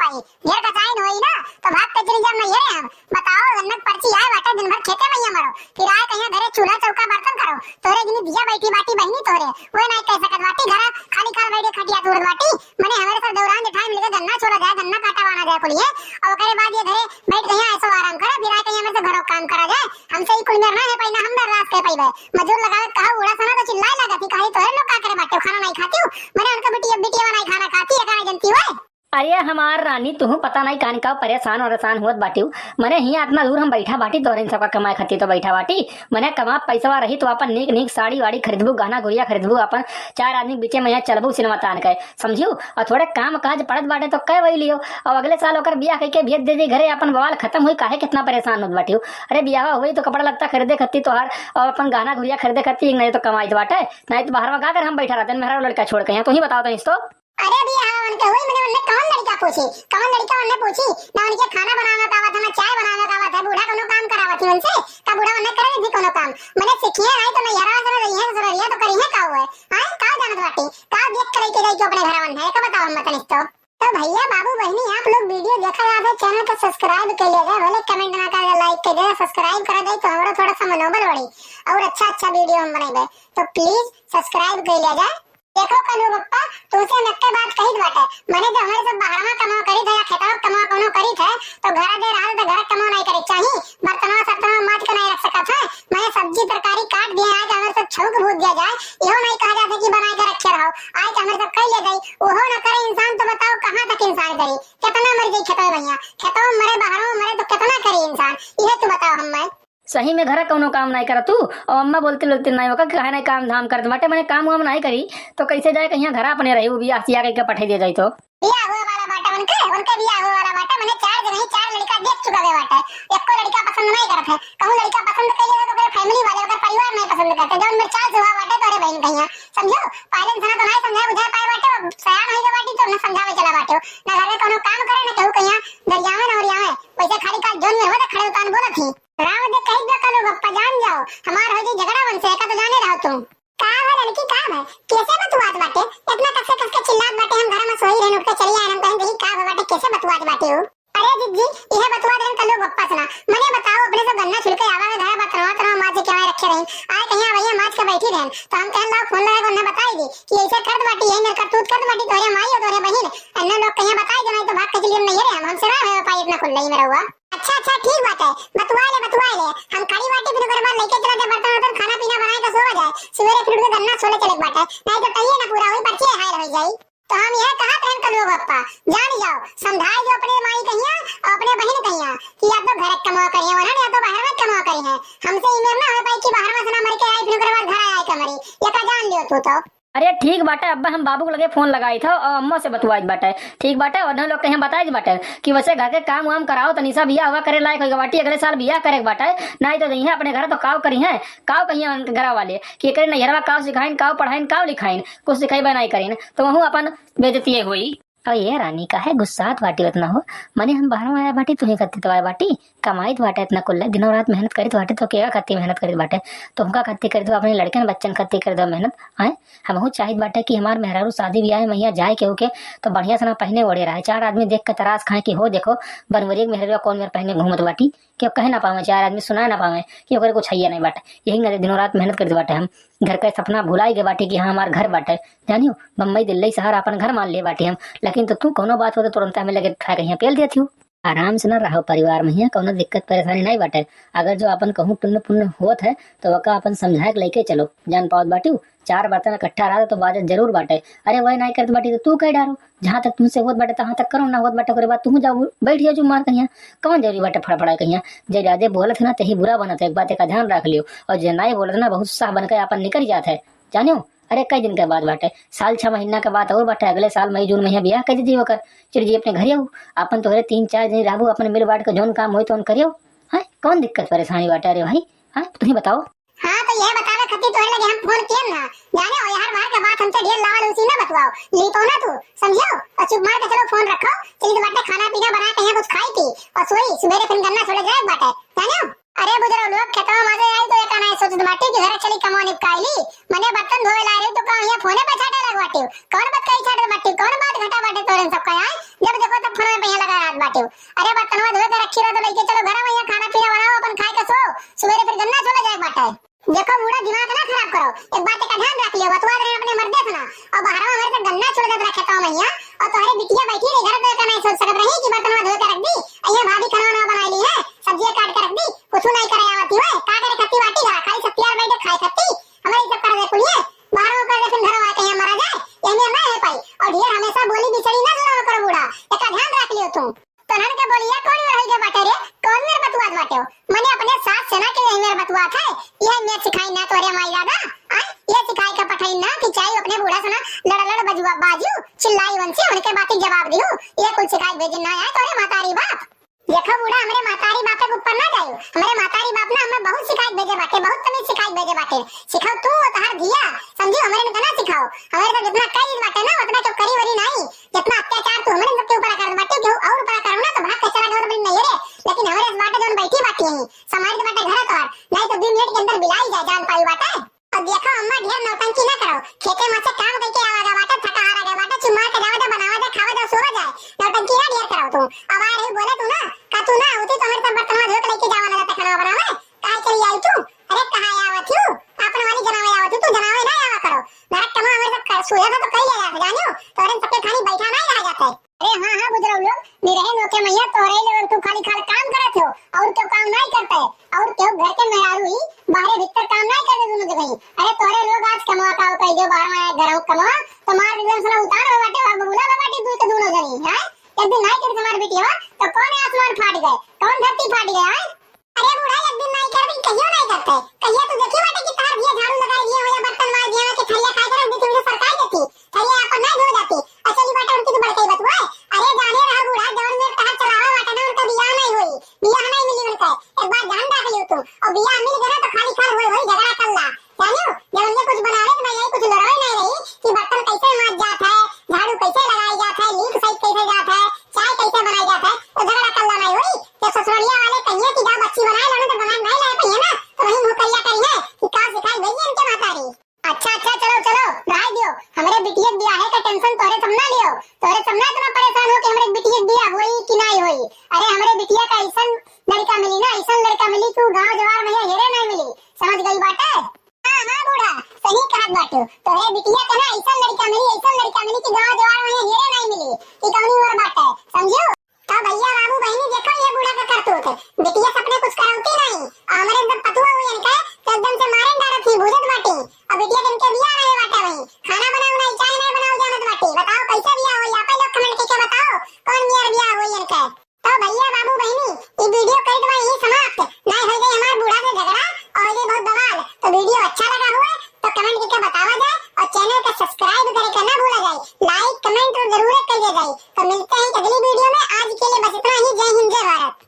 पाई घेर का चाइन होई ना तो भाग के चली जब नहीं है हम बताओ गन्नत पर्ची आए बाटे दिन भर खेते में मरो फिर आए कहीं घरे चूल्हा चौका बर्तन करो तोरे जिनी दिया बैठी बाटी बहनी तोरे वो नहीं कह सकत बाटी घर खाली खाल बैठे खटिया तोड़ बाटी मने हमारे साथ दौरान जेठाई मिलके गन्ना छोड़ा जाए गन्ना काटा वाना जाए कुलिए और करे बाद ये घरे बैठ कहीं ऐसा आराम करे फिर आए कहीं हमें से घरों काम करा जाए हमसे ही कुल मेरना है पहिना हम बर्दाश्त कर पाइबे मजदूर लगावे कहा उड़ा सना तो चिल्लाए लगती कहीं तोरे लोग का करे बाटे खाना नहीं खाती हूं मैंने उनका बिटिया नहीं खाना खाती है का जनती हुए अरे हमार रानी तुह पता नहीं कान का परेशान और आसान होत बाटी मने ही इतना दूर हम बैठा बाटी तोरे सबका कमाए खाती तो बैठा बाटी मने कमा पैसा रही तो अपन नीक नीक साड़ी वाड़ी खरीदबू गहना गुड़िया खरीदबू अपन चार आदमी बीचे में यहाँ चलबू सिनेमा तान के समझियो और थोड़े काम काज पड़त बाटे तो कह वही लियो और अगले साल होकर बियाह कह के भेज दे दी घरे अपन बवाल खत्म हुई काहे कितना परेशान होत बाटी अरे बियाह हुई तो कपड़ा लगता खरीदे खत्ती तोहार और अपन गहना गुड़िया खरीदे खत्ती नहीं तो कमाई बाटे नहीं तो बाहर में गा कर हम बैठा रहते मेरा लड़का छोड़ के यहाँ तो ही बताओ तो इस तो अरे भी हाँ उनके हुई मैंने उनने कौन लड़का पूछी कौन लड़का उनने पूछी ना उनके खाना बनाना का था ना चाय बनाना का था बूढ़ा कोनो काम करावा थी उनसे का बूढ़ा उनने करे थी कोनो काम मैंने सीखिए नहीं तो नहीं हरा सर रही है सर तो करी है का हुआ हां का जानत बाटी का देख करे के गई जो अपने घर वन है का बताओ मत नहीं तो भैया बाबू बहनी आप लोग वीडियो देखा याद है चैनल को सब्सक्राइब कर लीजिए भले कमेंट ना कर लाइक कर दे सब्सक्राइब कर दे तो हमारा थोड़ा सा मनोबल बढ़ी और अच्छा वीडियो हम बनाएंगे तो प्लीज सब्सक्राइब कर लीजिए देखो कलू बप्पा तुमसे नक्के बात कही बाटे मैंने जब हमारे सब बाहर में कमाओ करी थे या खेतों कमाओ कोनो करी थे तो घर दे रहा तो घर कमाओ नहीं करे चाहिए बर्तनों सर्तनों माज के नहीं रख सका था मैंने सब्जी तरकारी काट दिए आज हमारे सब छौक भूज दिया जाए इहो नहीं कहा जाता कि बना के रखे रहो आज हमारे सब कह ले गई ओहो न करे इंसान तो बताओ कहां तक इंसान करी कितना मर गई खेतों भैया खेतों मरे बाहरों मरे तो कितना करे इंसान ये तू बताओ हम सही में घर कोनो काम नहीं कर तू और अम्मा बोलते लोलते नहीं होगा कहे नहीं काम धाम कर बाटे मैंने काम वाम नहीं करी तो कैसे जाए कहीं घर अपने रही वो भी आसिया के पठे दे जाए तो बिया हुआ वाला बाटा उनके बिया हुआ वाला बाटा मैंने चार लड़का देख चुका है बाटा एको लड़का पसंद नहीं करत है कहूं लड़का पसंद कइले तो फिर फैमिली वाले अगर परिवार नहीं पसंद करते जब मेरे चार हुआ बाटा तोरे बहन कहिया समझो पहले सना तो नहीं समझा बुझा पाए बाटे सयान होई बाटी तो न समझावे चला बाटे ना घर में कोनो काम करे ना कहूं कहिया दरियावे ना ओरियावे वैसे खाली का जोन में हो तो खड़े उतान बोलत ही राव दे कहीं ना करो बप्पा जान जाओ हमार हो जी झगड़ा बन से का तो जाने रहो तुम का है लड़की काम है कैसे बतवात बाटे इतना कस के चिल्लात बाटे हम घर में सोई रहन उठ के चली आए हम कहें देखी का बाटे कैसे बतवात बाटे हो अरे जिज्जी यह बतवा देन कलो बप्पा सुना मने बताओ अपने से गन्ना छिलके आवा में घर बतवा माज के वहां रखे रही आए कहीं भैया माज के बैठी रहन तो हम कहन ला फोन लगा उन्हें बताई दी कि ऐसे कर बाटी है मेरे करतूत कर बाटी तोरे माई और तोरे बहन अन्ना लोग कहीं बताई देना तो भाग के चली नहीं है हमसे ना है पाई इतना खुल नहीं मेरा हुआ अच्छा ठीक बात है बतवा ले हम खड़ी बाटी फिर घर बाद लेके चला जाए बर्तन खाना पीना बनाए तो सो जाए सवेरे फिर उठ के गन्ना छोले चले बाटे नहीं तो कहिए ना पूरा वही बच्चे हाय रह जाई तो हम यह कहा प्रेम करो बप्पा जान जाओ समझाई जो अपने माई कहिया और अपने बहन कहिया कि या तो घर कमा करिए वरना या तो बाहर में कमा करी है हमसे इमेर ना हो पाई कि बाहर में सना मर के आई फिर घर बाद घर आए कमरी ये का जान लियो तू तो अरे ठीक बाटे अब्बा हम बाबू को लगे फोन लगाई था और अम्मा से बतवाई बाटे ठीक बाटे और लोग कहीं बताई बाटे कि वैसे घर के काम वाम कराओ तो निशा बियाह हुआ करे लायक होगा बाटी अगले साल बियाह करे बाटे नहीं तो नहीं अपने घर तो काव करी है काव कहीं घर वाले कि करे नैहरवा काव सिखाइन काव पढ़ाइन काव लिखाइन कुछ सिखाई नहीं करीन तो वहू अपन बेइज्जती हुई और ये रानी का है गुस्सात बाटी उतना हो मने हम बाहर आया बाटी तुम्हें करती तो आया बाटी कमाई बाटे इतना कुल दिनों रात मेहनत करी बाटे तो क्या करती मेहनत करी बाटे तुमका करती कर दो अपने लड़के ने बच्चन करती कर दो मेहनत है हम चाहिए बाटे कि हमारे मेहरारू शादी भी आए मैया जाए के होके तो बढ़िया से ना पहने ओढ़े रहे चार आदमी देख कर तरास खाए कि हो देखो बनवरी मेहरा कौन मेरे पहने घूमत बाटी क्यों कहे ना पावे चार आदमी सुना ना पावे कि ओकरे कुछ है नहीं बाटे यही ना दिनों रात मेहनत कर बाटे हम घर का सपना भुलाई गए बाटे कि हाँ हमारा घर बाटे जानियो बम्बई दिल्ली शहर अपन घर मान ले बाटे हम लेकिन तो तू कोनो बात हो तो तुरंत हमें लगे खा कहीं पेल देती हूँ आराम से न रहो परिवार में ही कोनो दिक्कत परेशानी नहीं बाटे अगर जो अपन कहूँ पुण्य होत है तो वका अपन समझाए के लेके चलो जान पाओ बाटी चार बर्तन इकट्ठा रहा तो बात जरूर बाटे अरे वही नहीं करते बाटी तो तू कह डारो जहाँ तक तुमसे होत बाटे तहाँ तक करो ना होत बाटे करे बात तुम जाओ बैठ जाओ मार कहिया कौन जरूरी बाटे फड़फड़ा कहिया जे ज्यादा बोलत है ना तही बुरा बनत है एक बात का ध्यान रख लियो और जे नहीं बोलत ना बहुत साह बनकर अपन निकल जाते है जानियो अरे कई दिन के बाद बाटे साल 6 महीना के बाद और बाटे अगले साल मई जून महीना ब्याह कर दी होकर चलिए अपने घर आओ अपन तो 3-4 दिन रहू अपने मिल बांट के जोन काम हो तो करियो है कौन दिक्कत परेशानी बाटे अरे भाई हाँ तुम बताओ हाँ तो यह बतावे खती तो लगे हम फोन किए ना जाने और यार बाहर के बात हमसे ढेर लाल उसी ना बतवाओ ली तो ना तू समझो और चुप मार के चलो फोन रखो चलिए तो बाटे खाना पीना बना के यहाँ कुछ खाई थी और सोई सवेरे फिर गन्ना छोड़े जाए बाटे जानो अरे बुजुर्ग लोग खेतों में आई तो एक ना सोच बाटे कि घर चली कमाओ निपकाईली मने बर्तन धोए ला रही तो का यहाँ फोने पे छाटे लगवाटी कौन बात कही छाटे बाटी कौन बात घटा बाटे तोरन सब का आए जब देखो तब में पहिया लगा रात बाटे। अरे बर्तनवा धोए के रखी रह तो लइके चलो घर में खाना पीना बनाओ अपन खाए के सो, सवेरे फिर गन्ना चला जाए बाटे। देखो बूढ़ा दिमाग ना खराब करो, एक बात का ध्यान रख लियो, बतवा रहे अपने मर्दे सुना और बाहर में हमारे से गन्ना छोड़ दे रखे तो मैया और तुम्हारी बिटिया बैठी रही घर पे नहीं सोच सकत रही कि बर्तनवा धोए के रख दी, अయ్యా भाभी खाना ना बना ली है, सब्जी काट के रख दी, कुछ नहीं करे आवती है, का करे खत्ती बाटी खा खाली सत्यार बैठे खाए खत्ती हमारी सब कर दे कुलिए बाहरों कर दे फिर घर आके यहाँ मरा जाए, ये ना है पाई और ढेर हमेशा बोली बिचड़ी ना सुना करो बूढ़ा, एक ध्यान रख लियो तुम। तनन के बोलिया कौन रही के बाटे रे, कौन मेरे बतुआत बाटे हो, मैंने अपने सास से ना के मेरे बतुआत है, यह मैं सिखाई ना तोरे माई दादा ये सिखाई का पठाई ना कि चाहे अपने बूढ़ा सुना लड़ बजुआ बाजू चिल्लाई वंशी उनके बातें जवाब दियो, ये कुल शिकायत भेज ना आए तोरे मातारी बाप। देखो बूढ़ा हमारे मातारी बाप के ऊपर ना जाओ, हमारे मातारी बाप ना हमें बहुत शिकायत भेजे बाटे, बहुत तमीज शिकायत भेजे बाटे, सिखाओ तू तहार धिया समझी हमारे ने ना सिखाओ, हमारे तो जितना कई बाटे ना उतना तो करी वरी नहीं, जितना अत्याचार तू हमारे सबके ऊपर कर बाटे जो और ऊपर करो ना तो भाग के चला गया तो नहीं रे, लेकिन हमारे इस बाटे जोन बैठी बाटी है समाज के बाटे घर तो नहीं तो 2 मिनट के अंदर बिलाई जाए जान पाई बाटे। और देखो अम्मा ढेर नौटंकी ना करो, खेते में से काम करके आवागा बाटे थका हारा गया बाटे चुम्मा के जावे तो बनावा दे खावा दे सोवा जाए, नौटंकी ना ढेर करो तू अब आ रही बोले तू ना का तू ना होती तो हमारे सब बर्तन में धो के लेके जावा ना खाना बनावे काहे चली आई तू, अरे कहां आवत हूं अपन वाली जनावे आवत तू जनावे ना आवा करो नरक कमा हमारे सब कर सोया तो कर लिया जाता जानियो तोरे सबके खाली बैठा नहीं रह जाते। अरे हां गुजराऊ लोग निरहे नोके मैया तोरे लोग तू खाली खाली काम करत हो और तो काम नहीं करते और क्यों घर के मेहरारू ही बाहर भीतर काम नहीं करते दोनों जगह, अरे तोरे लोग आज कमा का कह जो बाहर में घर कमा तो मार एकदम सुना उतार हो बाटे बाबू बोला बाटे तू तो दोनों जनी है एक दिन नहीं करते हमारी बेटी तो कौन आसमान फाट गए कौन धरती फाट गया है। अरे बूढ़ा एक दिन नहीं करते कहियो नहीं करते कहियो तो देखी बाटे कि तार दिए झाड़ू लगा दिए हो या बर्तन मार दिए के थैला खाए कर दी तुमने सरकार देती थैला अपन नहीं धो जाती असली बाटे उनकी तो बड़काई बतवा। अरे जाने रहा बूढ़ा जवन में तार चलावा बाटे ना उनका बियाह नहीं हुई बियाह नहीं मिली उनका एक बार जान रख लियो तुम और बियाह मिल गया तो खाली खाल होई झगड़ा कर ला जानियो जब ये कुछ बनावे तो मैं यही कुछ लड़ाई नहीं रही कि बर्तन कैसे मांज जाता है झाड़ू कैसे लगाई जाता है लीक सही कैसे जाता है चाय कैसे बनाई जाता है तो झगड़ा कर ला नहीं हुई जब ससुरालिया वाले कहिए कि जा बच्ची बनाए लो तो बनाए नहीं लाए कहिए ना तो वही मुंह करिया करी है कि का सिखाई गई है इनके मातारी। अच्छा चलो चलो राय दियो हमारे बिटिया बियाह है का टेंशन तोरे समझा लियो तोरे समझा इतना परेशान हो कि हमारे बिटिया बियाह होई कि नहीं होई। अरे हमारे बिटिया का ऐसा लड़का मिली ना ऐसा लड़का मिली तू गांव जवार में हेरे नहीं मिली समझ गई बात है। हां बूढ़ा सही कहा बाटू तोरे बिटिया का ना ऐसा लड़का मिली कि गांव जवार में हेरे नहीं मिली कि कौनी और बात है समझो। तो भैया बाबू बहनी देखो ये बूढ़ा का करतूत बिटिया सपने कुछ कराउती नहीं हमारे एकदम पतुआ हुई इनका तो एकदम से मारन डालत थी बुझत बाटी अब बिटिया के इनके बियाह नहीं बाटे वही खाना बनाओ नहीं चाय नहीं बनाओ जानत बाटी बताओ कैसे बियाह होई आप लोग कमेंट करके बताओ कौन मेरा बियाह होई इनका। तो भैया बाबू बहनी ये वीडियो कर दो यही समाप्त नहीं हो गई हमारे बूढ़ा से झगड़ा और ये बहुत बवाल तो वीडियो अच्छा लगा हुआ तो कमेंट करके बतावा जाए और चैनल का सब्सक्राइब करे ना भूला जाए लाइक कमेंट और जरूर कर दिया जाए। तो मिलते हैं अगली वीडियो में आज के लिए बस इतना ही जय हिंद जय भारत।